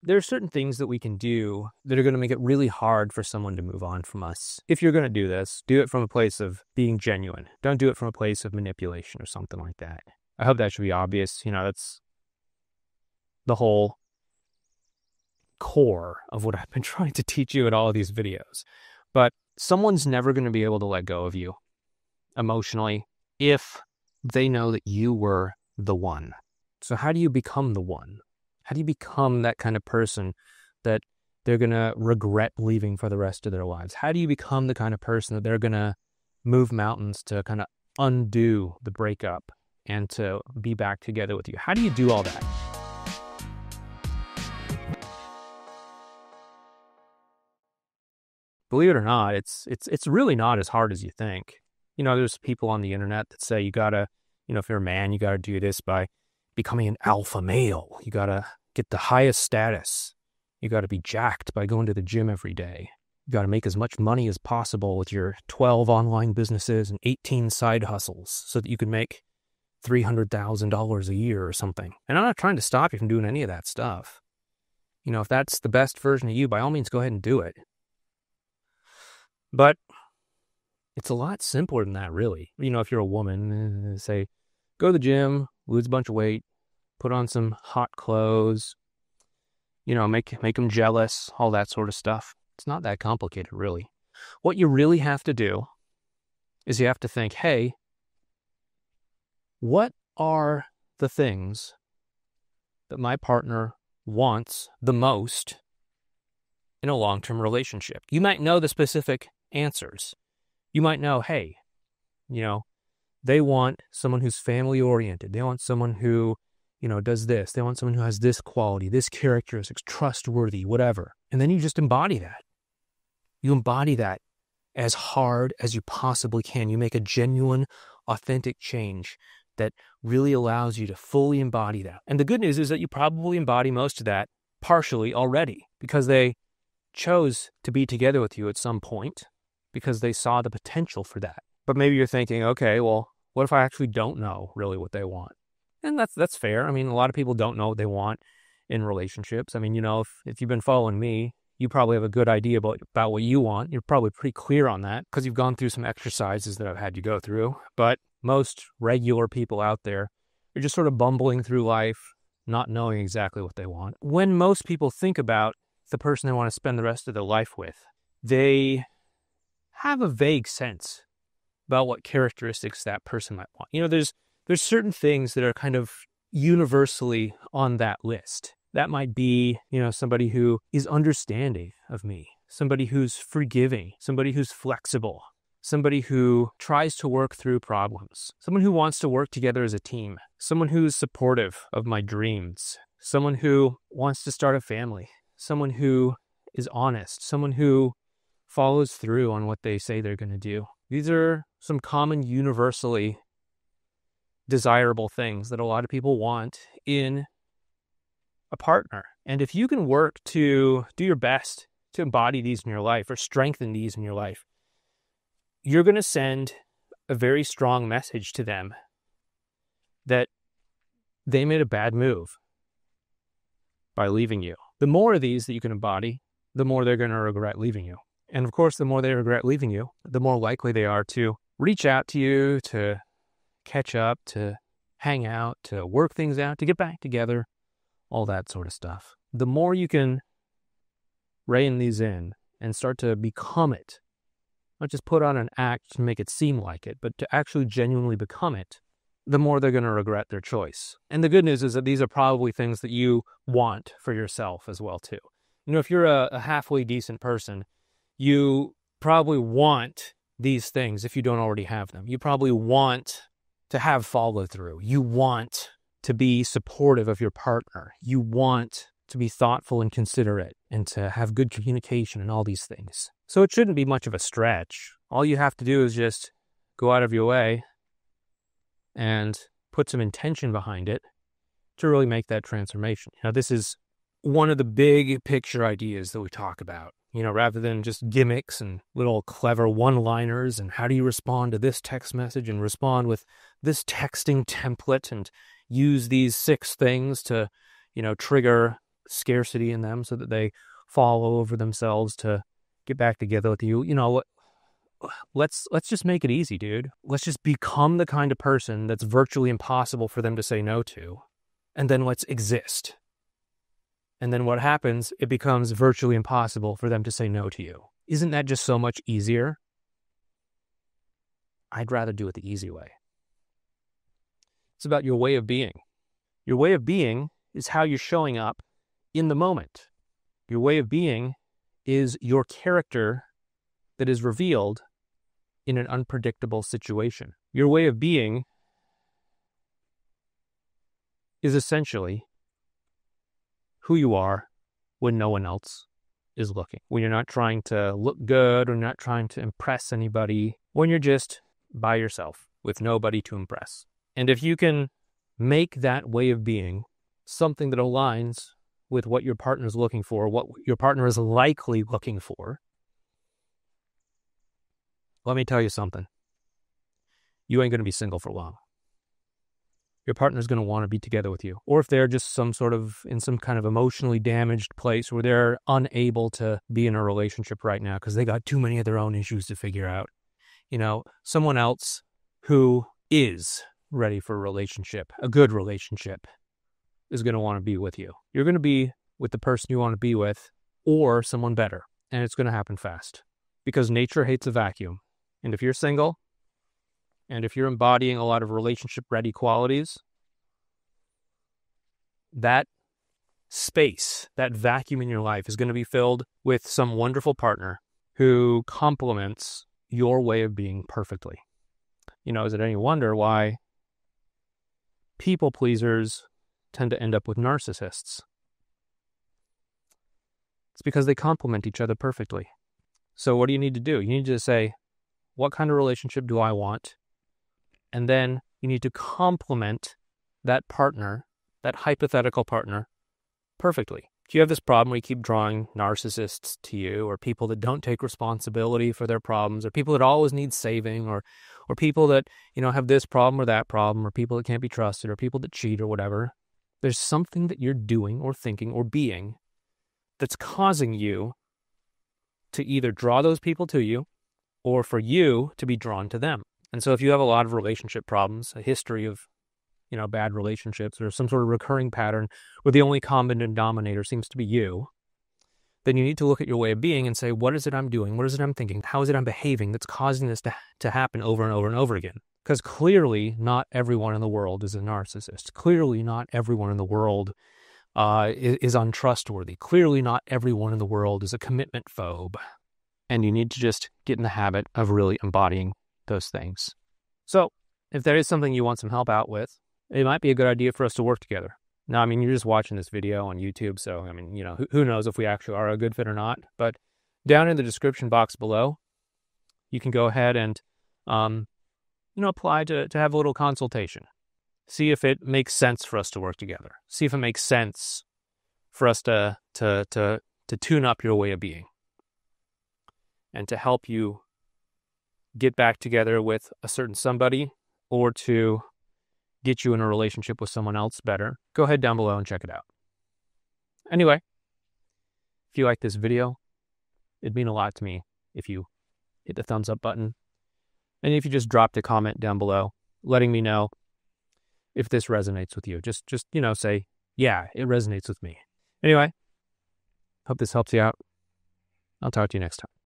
there are certain things that we can do that are going to make it really hard for someone to move on from us. If you're going to do this, do it from a place of being genuine. Don't do it from a place of manipulation or something like that. I hope that should be obvious. That's the whole core of what I've been trying to teach you in all of these videos. But someone's never going to be able to let go of you emotionally if they know that you were the one. So how do you become the one? How do you become that kind of person that they're going to regret leaving for the rest of their lives? How do you become the kind of person that they're going to move mountains to kind of undo the breakup and to be back together with you? How do you do all that? Believe it or not, it's really not as hard as you think. There's people on the internet that say you gotta, if you're a man, you gotta do this by becoming an alpha male. You gotta get the highest status. You gotta be jacked by going to the gym every day. You gotta make as much money as possible with your 12 online businesses and 18 side hustles so that you can make $300,000 a year or something. And I'm not trying to stop you from doing any of that stuff. If that's the best version of you, by all means, go ahead and do it. But it's a lot simpler than that, really. If you're a woman, say, go to the gym, lose a bunch of weight, put on some hot clothes, make them jealous, all that sort of stuff. It's not that complicated, really. What you really have to do is you have to think, hey, what are the things that my partner wants the most in a long-term relationship? You might know the specific answers. You might know, hey, they want someone who's family-oriented. They want someone who, does this. They want someone who has this quality, this characteristics, trustworthy, whatever. And then you just embody that. You embody that as hard as you possibly can. You make a genuine, authentic change that really allows you to fully embody that. And the good news is that you probably embody most of that partially already because they chose to be together with you at some point because they saw the potential for that. But maybe you're thinking, okay, well, what if I actually don't know really what they want? And that's fair. I mean, a lot of people don't know what they want in relationships. I mean, if you've been following me, you probably have a good idea about what you want. You're probably pretty clear on that because you've gone through some exercises that I've had you go through. But most regular people out there are just sort of bumbling through life, not knowing exactly what they want. When most people think about the person they want to spend the rest of their life with, they have a vague sense about what characteristics that person might want. There's certain things that are kind of universally on that list. That might be, somebody who is understanding of me, somebody who's forgiving, somebody who's flexible, somebody who tries to work through problems, someone who wants to work together as a team, someone who's supportive of my dreams, someone who wants to start a family, someone who is honest, someone who follows through on what they say they're going to do. These are some common, universally desirable things that a lot of people want in a partner. And if you can work to do your best to embody these in your life or strengthen these in your life, you're going to send a very strong message to them that they made a bad move by leaving you. The more of these that you can embody, the more they're going to regret leaving you. And of course, the more they regret leaving you, the more likely they are to reach out to you, to catch up, to hang out, to work things out, to get back together, all that sort of stuff. The more you can rein these in and start to become it, not just put on an act to make it seem like it, but to actually genuinely become it, the more they're going to regret their choice. And the good news is that these are probably things that you want for yourself as well, too. If you're a halfway decent person, you probably want these things if you don't already have them. You probably want to have follow through. You want to be supportive of your partner. You want to be thoughtful and considerate and to have good communication and all these things. So it shouldn't be much of a stretch. All you have to do is just go out of your way and put some intention behind it to really make that transformation. This is one of the big picture ideas that we talk about. Rather than just gimmicks and little clever one-liners and how do you respond to this text message and respond with this texting template and use these 6 things to, trigger scarcity in them so that they fall over themselves to get back together with you. You know, let's just make it easy, dude. Let's just become the kind of person that's virtually impossible for them to say no to. And then let's exist. And then what happens? It becomes virtually impossible for them to say no to you. Isn't that just so much easier? I'd rather do it the easy way. It's about your way of being. Your way of being is how you're showing up in the moment. Your way of being is your character that is revealed in an unpredictable situation. Your way of being is essentially who you are when no one else is looking. When you're not trying to look good or not trying to impress anybody. When you're just by yourself with nobody to impress. And if you can make that way of being something that aligns with what your partner is looking for, what your partner is likely looking for, let me tell you something. You ain't going to be single for long. Your partner's going to want to be together with you. Or if they're just in some kind of emotionally damaged place where they're unable to be in a relationship right now because they got too many of their own issues to figure out. You know, someone else who is ready for a relationship, a good relationship, is going to want to be with you. You're going to be with the person you want to be with or someone better. And it's going to happen fast because nature hates a vacuum. And if you're single and if you're embodying a lot of relationship-ready qualities, that space, that vacuum in your life is going to be filled with some wonderful partner who complements your way of being perfectly. You know, is it any wonder why people pleasers tend to end up with narcissists? It's because they complement each other perfectly. So what do you need to do? You need to say, what kind of relationship do I want? And then you need to complement that partner, that hypothetical partner, perfectly. If you have this problem where you keep drawing narcissists to you, or people that don't take responsibility for their problems, or people that always need saving, or people that, you know, have this problem or that problem, or people that can't be trusted, or people that cheat or whatever, there's something that you're doing or thinking or being that's causing you to either draw those people to you or for you to be drawn to them. And so if you have a lot of relationship problems, a history of, you know, bad relationships or some sort of recurring pattern where the only common denominator seems to be you, then you need to look at your way of being and say, what is it I'm doing? What is it I'm thinking? How is it I'm behaving that's causing this to happen over and over and over again? Because clearly not everyone in the world is a narcissist. Clearly not everyone in the world is untrustworthy. Clearly not everyone in the world is a commitment phobe. And you need to just get in the habit of really embodying those things. So if there is something you want some help out with, it might be a good idea for us to work together. Now, I mean, you're just watching this video on YouTube, so, I mean, you know, who knows if we actually are a good fit or not. But down in the description box below, you can go ahead and, apply to have a little consultation. See if it makes sense for us to work together. See if it makes sense for us to tune up your way of being and to help you get back together with a certain somebody or to get you in a relationship with someone else better. Go ahead down below and check it out. Anyway, if you like this video, it'd mean a lot to me if you hit the thumbs up button. And if you just dropped a comment down below, letting me know if this resonates with you. Just say, yeah, it resonates with me. Anyway, hope this helps you out. I'll talk to you next time.